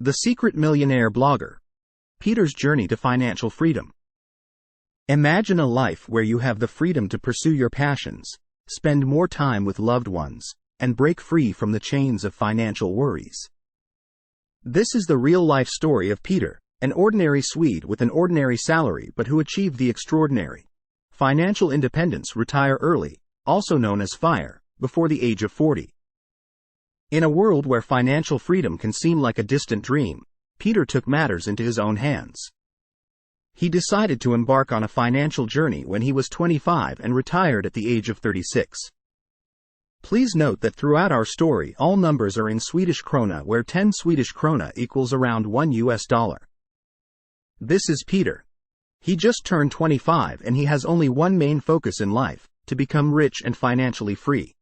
The Secret Millionaire Blogger. Peter's Journey to Financial Freedom. Imagine a life where you have the freedom to pursue your passions, spend more time with loved ones, and break free from the chains of financial worries. This is the real-life story of Peter, an ordinary Swede with an ordinary salary but who achieved the extraordinary financial independence, retire early, also known as FIRE, before the age of 40. In a world where financial freedom can seem like a distant dream, Peter took matters into his own hands. He decided to embark on a financial journey when he was 25 and retired at the age of 36. Please note that throughout our story all numbers are in Swedish krona, where 10 Swedish krona equals around $1. This is Peter. He just turned 25 and he has only one main focus in life: to become rich and financially free.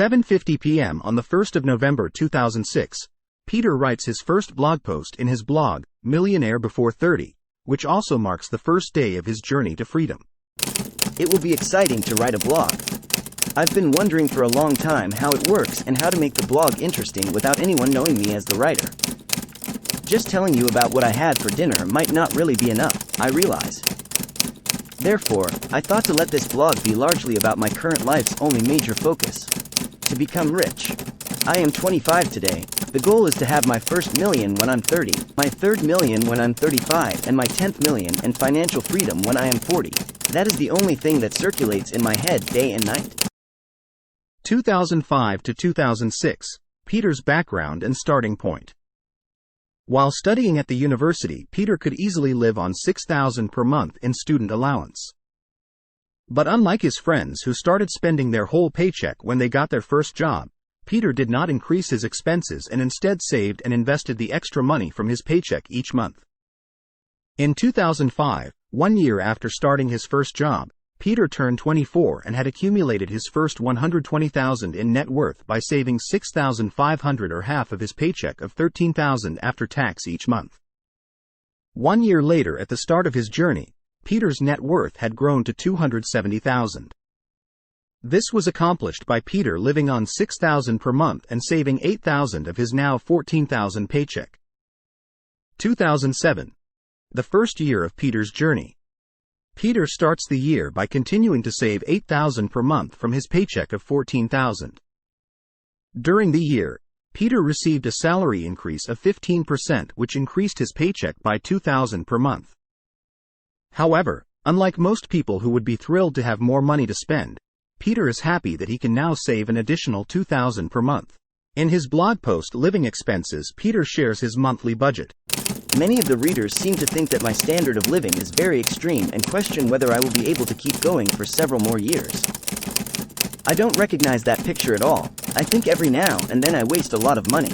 7:50 p.m. on the 1st of November 2006, Peter writes his first blog post in his blog, Millionaire Before 30, which also marks the first day of his journey to freedom. It will be exciting to write a blog. I've been wondering for a long time how it works and how to make the blog interesting without anyone knowing me as the writer. Just telling you about what I had for dinner might not really be enough, I realize. Therefore, I thought to let this blog be largely about my current life's only major focus: to become rich. I am 25 today. The goal is to have my first million when I'm 30, my third million when I'm 35, and my 10th million and financial freedom when I am 40. That is the only thing that circulates in my head day and night. 2005 to 2006, Peter's background and starting point. While studying at the university, Peter could easily live on $6,000 per month in student allowance. But unlike his friends who started spending their whole paycheck when they got their first job, Peter did not increase his expenses and instead saved and invested the extra money from his paycheck each month. In 2005, 1 year after starting his first job, Peter turned 24 and had accumulated his first $120,000 in net worth by saving $6,500, or half of his paycheck of $13,000 after tax each month. 1 year later, at the start of his journey, Peter's net worth had grown to $270,000. This was accomplished by Peter living on $6,000 per month and saving $8,000 of his now $14,000 paycheck. 2007. The first year of Peter's journey. Peter starts the year by continuing to save $8,000 per month from his paycheck of $14,000. During the year, Peter received a salary increase of 15%, which increased his paycheck by $2,000 per month. However, unlike most people who would be thrilled to have more money to spend, Peter is happy that he can now save an additional $2,000 per month. In his blog post Living Expenses, Peter shares his monthly budget. Many of the readers seem to think that my standard of living is very extreme and question whether I will be able to keep going for several more years. I don't recognize that picture at all. I think every now and then I waste a lot of money.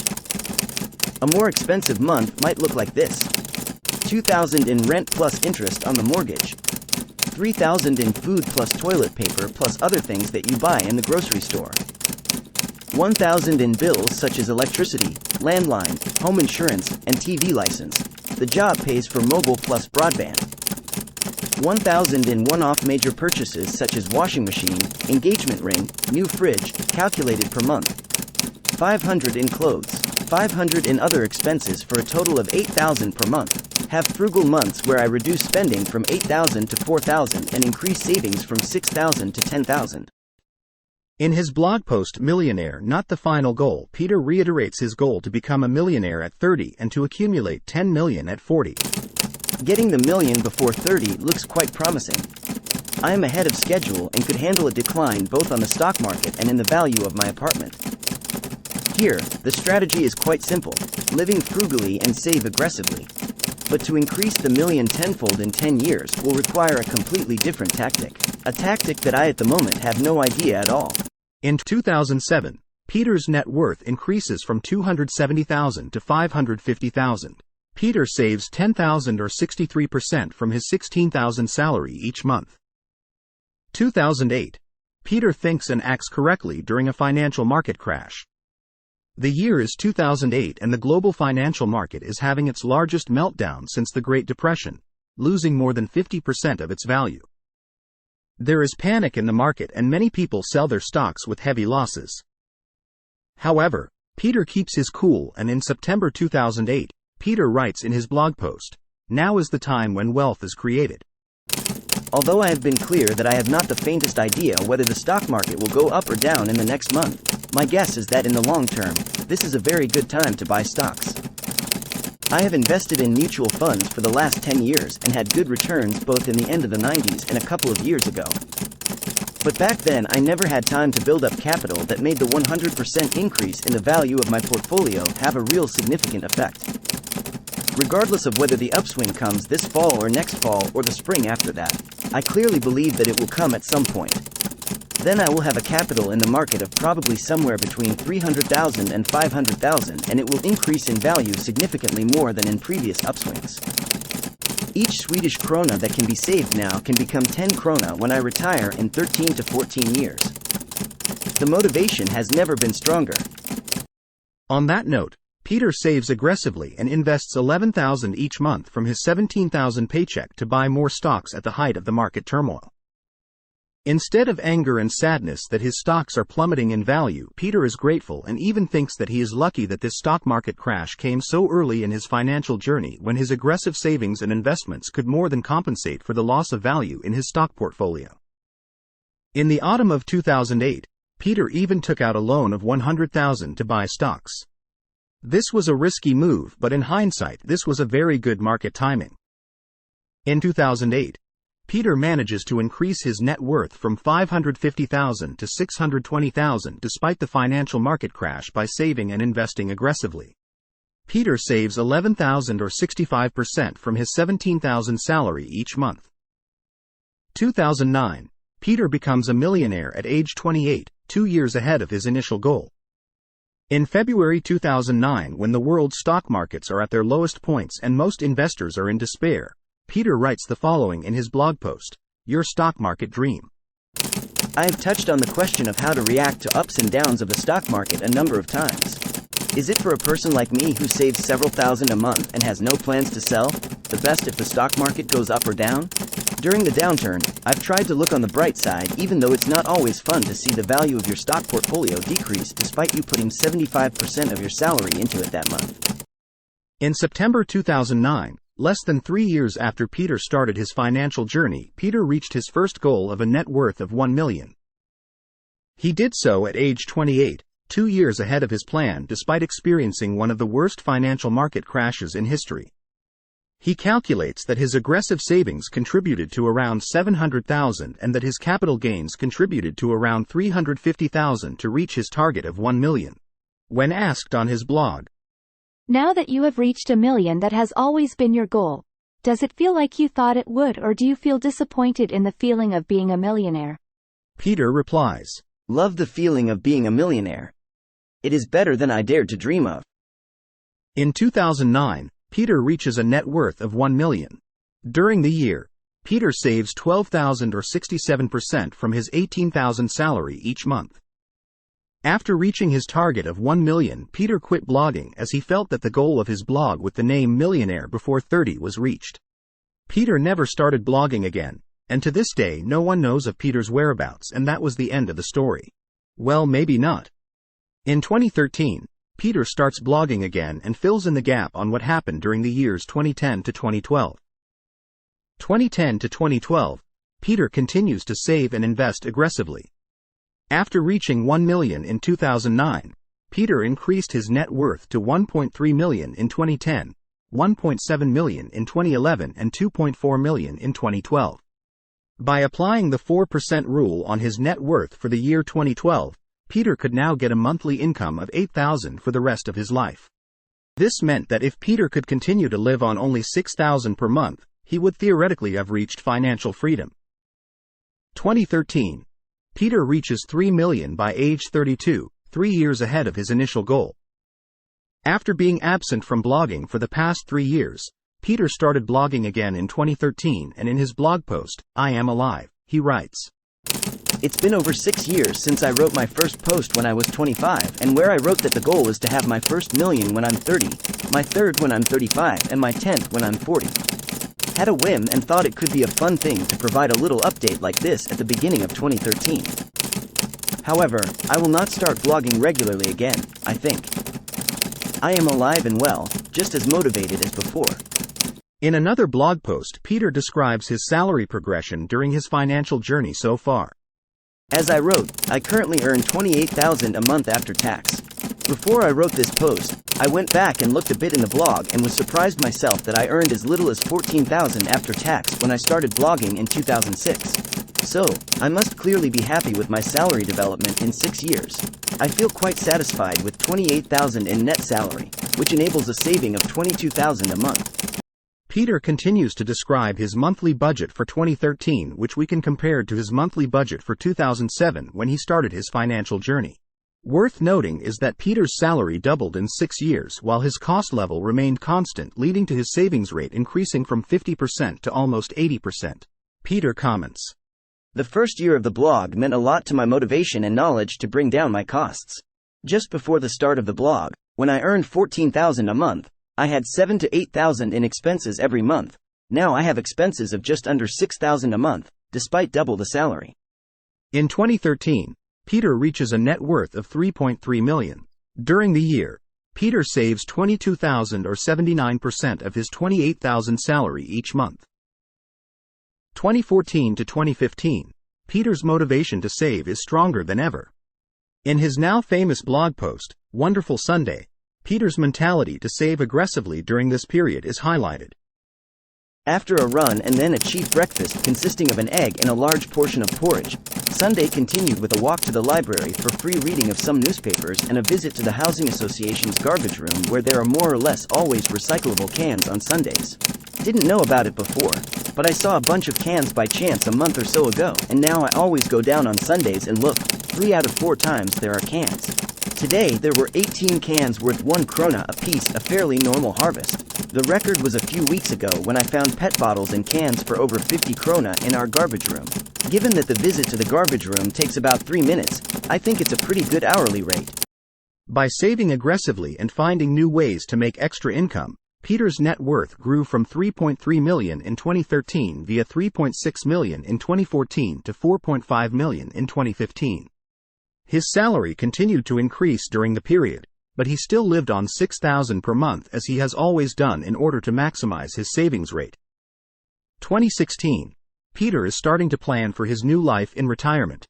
A more expensive month might look like this: $2,000 in rent plus interest on the mortgage, $3,000 in food plus toilet paper plus other things that you buy in the grocery store, $1,000 in bills such as electricity, landline, home insurance, and TV license. The job pays for mobile plus broadband. $1,000 in one-off major purchases such as washing machine, engagement ring, new fridge, calculated per month. $500 in clothes, $500 in other expenses for a total of $8,000 per month. Have frugal months where I reduce spending from $8,000 to $4,000 and increase savings from $6,000 to $10,000. In his blog post Millionaire, Not the Final Goal, Peter reiterates his goal to become a millionaire at 30 and to accumulate 10 million at 40. Getting the million before 30 looks quite promising. I am ahead of schedule and could handle a decline both on the stock market and in the value of my apartment. Here, the strategy is quite simple: living frugally and save aggressively. But to increase the million tenfold in 10 years will require a completely different tactic. A tactic that I at the moment have no idea at all. In 2007, Peter's net worth increases from $270,000 to $550,000. Peter saves $10,000, or 63%, from his $16,000 salary each month. 2008. Peter thinks and acts correctly during a financial market crash. The year is 2008 and the global financial market is having its largest meltdown since the Great Depression, losing more than 50% of its value. There is panic in the market and many people sell their stocks with heavy losses. However, Peter keeps his cool, and in September 2008, Peter writes in his blog post, "Now is the time when wealth is created." Although I have been clear that I have not the faintest idea whether the stock market will go up or down in the next month, my guess is that in the long term, this is a very good time to buy stocks. I have invested in mutual funds for the last 10 years and had good returns both in the end of the 90s and a couple of years ago. But back then I never had time to build up capital that made the 100% increase in the value of my portfolio have a real significant effect. Regardless of whether the upswing comes this fall or next fall or the spring after that, I clearly believe that it will come at some point. Then I will have a capital in the market of probably somewhere between 300,000 and 500,000, and it will increase in value significantly more than in previous upswings. Each Swedish krona that can be saved now can become 10 krona when I retire in 13 to 14 years. The motivation has never been stronger. On that note, Peter saves aggressively and invests 11,000 each month from his 17,000 paycheck to buy more stocks at the height of the market turmoil. Instead of anger and sadness that his stocks are plummeting in value, Peter is grateful and even thinks that he is lucky that this stock market crash came so early in his financial journey when his aggressive savings and investments could more than compensate for the loss of value in his stock portfolio. In the autumn of 2008, Peter even took out a loan of 100,000 to buy stocks. This was a risky move, but in hindsight, this was a very good market timing. In 2008, Peter manages to increase his net worth from 550,000 to 620,000 despite the financial market crash by saving and investing aggressively. Peter saves 11,000 or 65% from his 17,000 salary each month. 2009, Peter becomes a millionaire at age 28, 2 years ahead of his initial goal. In February 2009, when the world stock markets are at their lowest points and most investors are in despair, Peter writes the following in his blog post, "Your stock market dream." I have touched on the question of how to react to ups and downs of the stock market a number of times. Is it for a person like me who saves several thousand a month and has no plans to sell, the best if the stock market goes up or down? During the downturn, I've tried to look on the bright side, even though it's not always fun to see the value of your stock portfolio decrease despite you putting 75% of your salary into it that month. In September 2009, less than 3 years after Peter started his financial journey, Peter reached his first goal of a net worth of 1 million. He did so at age 28, 2 years ahead of his plan despite experiencing one of the worst financial market crashes in history. He calculates that his aggressive savings contributed to around 700,000 and that his capital gains contributed to around 350,000 to reach his target of 1 million. When asked on his blog, "Now that you have reached a million that has always been your goal, does it feel like you thought it would, or do you feel disappointed in the feeling of being a millionaire?" Peter replies, "Love the feeling of being a millionaire. It is better than I dared to dream of." In 2009, Peter reaches a net worth of 1 million. During the year, Peter saves 12,000 or 67% from his 18,000 salary each month. After reaching his target of 1 million, Peter quit blogging as he felt that the goal of his blog with the name Millionaire before 30 was reached. Peter never started blogging again, and to this day no one knows of Peter's whereabouts, and that was the end of the story. Well, maybe not. In 2013, Peter starts blogging again and fills in the gap on what happened during the years 2010 to 2012. 2010 to 2012, Peter continues to save and invest aggressively. After reaching 1 million in 2009, Peter increased his net worth to 1.3 million in 2010, 1.7 million in 2011 and 2.4 million in 2012. By applying the 4% rule on his net worth for the year 2012, Peter could now get a monthly income of 8,000 for the rest of his life. This meant that if Peter could continue to live on only 6,000 per month, he would theoretically have reached financial freedom. 2013. Peter reaches 3 million by age 32, 3 years ahead of his initial goal. After being absent from blogging for the past 3 years, Peter started blogging again in 2013, and in his blog post, "I Am Alive," he writes, "It's been over 6 years since I wrote my first post when I was 25, and where I wrote that the goal is to have my first million when I'm 30, my third when I'm 35, and my 10th when I'm 40. Had a whim and thought it could be a fun thing to provide a little update like this at the beginning of 2013. However, I will not start blogging regularly again, I think. I am alive and well, just as motivated as before. In another blog post, Peter describes his salary progression during his financial journey so far. As I wrote, I currently earn $28,000 a month after tax. Before I wrote this post, I went back and looked a bit in the blog and was surprised myself that I earned as little as $14,000 after tax when I started blogging in 2006. So, I must clearly be happy with my salary development in 6 years. I feel quite satisfied with $28,000 in net salary, which enables a saving of $22,000 a month. Peter continues to describe his monthly budget for 2013, which we can compare to his monthly budget for 2007 when he started his financial journey. Worth noting is that Peter's salary doubled in 6 years while his cost level remained constant, leading to his savings rate increasing from 50% to almost 80%. Peter comments, "The first year of the blog meant a lot to my motivation and knowledge to bring down my costs. Just before the start of the blog, when I earned $14,000 a month, I had $7,000 to $8,000 in expenses every month. Now I have expenses of just under $6,000 a month, despite double the salary." In 2013, Peter reaches a net worth of $3.3 million. During the year, Peter saves $22,000 or 79% of his $28,000 salary each month. 2014 to 2015, Peter's motivation to save is stronger than ever. In his now famous blog post, Wonderful Sunday, Peter's mentality to save aggressively during this period is highlighted. After a run and then a cheap breakfast consisting of an egg and a large portion of porridge, Sunday continued with a walk to the library for free reading of some newspapers and a visit to the Housing Association's garbage room where there are more or less always recyclable cans on Sundays. Didn't know about it before, but I saw a bunch of cans by chance a month or so ago, and now I always go down on Sundays and look. 3 out of 4 times there are cans. Today there were 18 cans worth 1 krona a piece, a fairly normal harvest. The record was a few weeks ago when I found PET bottles and cans for over 50 krona in our garbage room. Given that the visit to the garbage room takes about 3 minutes, I think it's a pretty good hourly rate. By saving aggressively and finding new ways to make extra income, Peter's net worth grew from $3.3 million in 2013 via $3.6 million in 2014 to $4.5 million in 2015. His salary continued to increase during the period, but he still lived on $6,000 per month as he has always done in order to maximize his savings rate. 2016. Peter is starting to plan for his new life in retirement.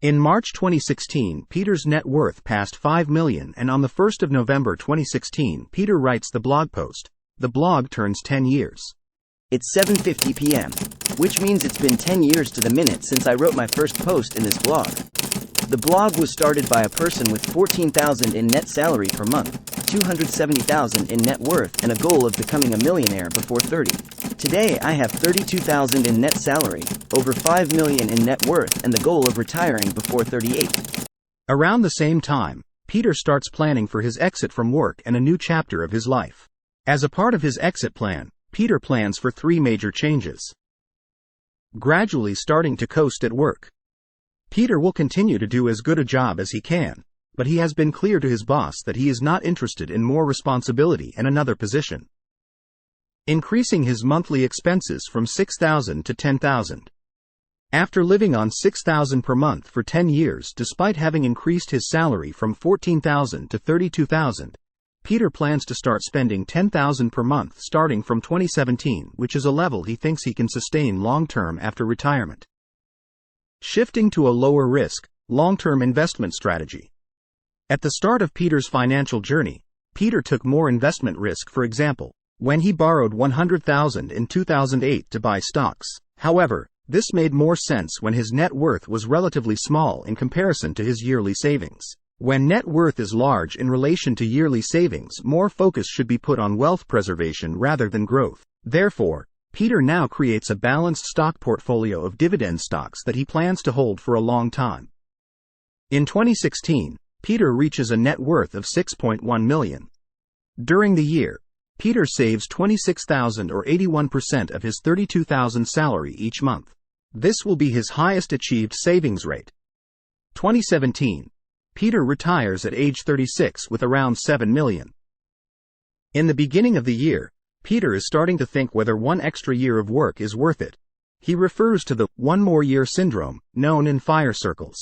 In March 2016, Peter's net worth passed $5 million, and on the 1st of November 2016, Peter writes the blog post, "The blog turns 10 years. It's 7:50 p.m., which means it's been 10 years to the minute since I wrote my first post in this blog. The blog was started by a person with $14,000 in net salary per month, $270,000 in net worth, and a goal of becoming a millionaire before 30. Today I have $32,000 in net salary, over $5 million in net worth, and the goal of retiring before 38. Around the same time, Peter starts planning for his exit from work and a new chapter of his life. As a part of his exit plan, Peter plans for 3 major changes. Gradually starting to coast at work. Peter will continue to do as good a job as he can, but he has been clear to his boss that he is not interested in more responsibility and another position. Increasing his monthly expenses from $6,000 to $10,000. After living on $6,000 per month for 10 years despite having increased his salary from $14,000 to $32,000, Peter plans to start spending $10,000 per month starting from 2017, which is a level he thinks he can sustain long-term after retirement. Shifting to a lower-risk, long-term investment strategy. At the start of Peter's financial journey, Peter took more investment risk, for example, when he borrowed $100,000 in 2008 to buy stocks. However, this made more sense when his net worth was relatively small in comparison to his yearly savings. When net worth is large in relation to yearly savings, more focus should be put on wealth preservation rather than growth. Therefore, Peter now creates a balanced stock portfolio of dividend stocks that he plans to hold for a long time. In 2016, Peter reaches a net worth of $6.1 million. During the year, Peter saves $26,000 or 81% of his $32,000 salary each month. This will be his highest achieved savings rate. 2017. Peter retires at age 36 with around $7 million. In the beginning of the year, Peter is starting to think whether one extra year of work is worth it. He refers to the "one more year syndrome," known in FIRE circles.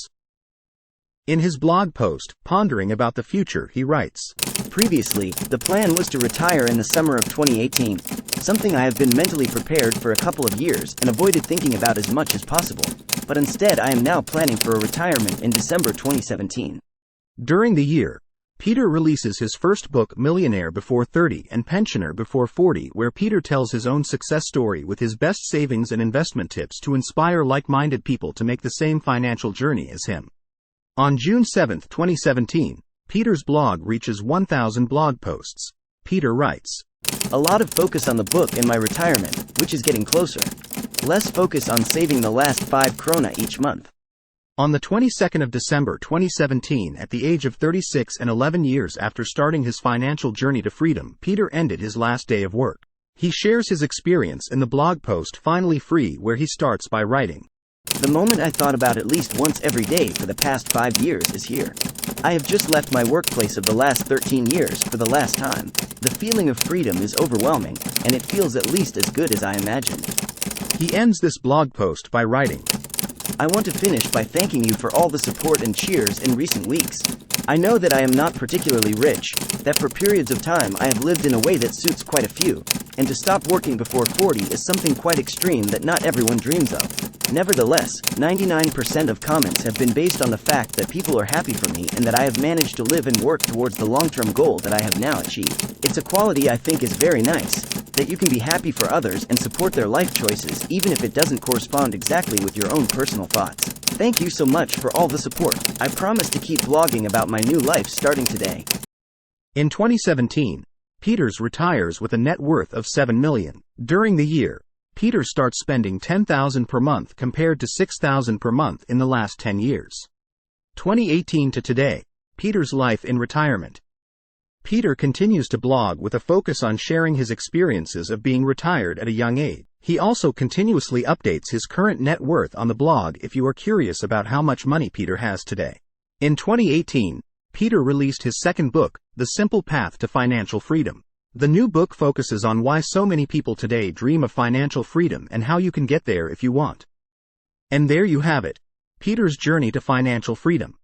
In his blog post, Pondering About the Future, he writes, Previously, the plan was to retire in the summer of 2018, something I have been mentally prepared for a couple of years and avoided thinking about as much as possible. But instead I am now planning for a retirement in December 2017. During the year, Peter releases his first book, Millionaire Before 30 and Pensioner Before 40, where Peter tells his own success story with his best savings and investment tips to inspire like-minded people to make the same financial journey as him. On June 7, 2017, Peter's blog reaches 1,000 blog posts. Peter writes, "A lot of focus on the book and my retirement, which is getting closer. Less focus on saving the last 5 krona each month." On the 22nd of December 2017, at the age of 36 and 11 years after starting his financial journey to freedom, Peter ended his last day of work. He shares his experience in the blog post Finally Free, where he starts by writing, "The moment I thought about at least once every day for the past 5 years is here. I have just left my workplace of the last 13 years for the last time. The feeling of freedom is overwhelming, and it feels at least as good as I imagined." He ends this blog post by writing, "I want to finish by thanking you for all the support and cheers in recent weeks. I know that I am not particularly rich, that for periods of time I have lived in a way that suits quite a few, and to stop working before 40 is something quite extreme that not everyone dreams of. Nevertheless, 99% of comments have been based on the fact that people are happy for me and that I have managed to live and work towards the long-term goal that I have now achieved. It's a quality I think is very nice, that you can be happy for others and support their life choices even if it doesn't correspond exactly with your own personal thoughts. Thank you so much for all the support. I promise to keep blogging about my new life starting today." In 2017, Peters retires with a net worth of $7 million. During the year, Peter starts spending $10,000 per month compared to $6,000 per month in the last 10 years. 2018 to today, Peter's life in retirement. Peter continues to blog with a focus on sharing his experiences of being retired at a young age. He also continuously updates his current net worth on the blog if you are curious about how much money Peter has today. In 2018, Peter released his second book, The Simple Path to Financial Freedom. The new book focuses on why so many people today dream of financial freedom and how you can get there if you want. And there you have it, Peter's journey to financial freedom.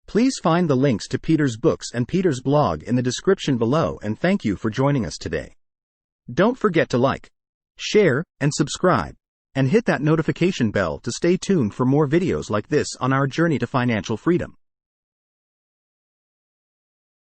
Please find the links to Peter's books and Peter's blog in the description below, and thank you for joining us today. Don't forget to like, share, and subscribe, and hit that notification bell to stay tuned for more videos like this on our journey to financial freedom.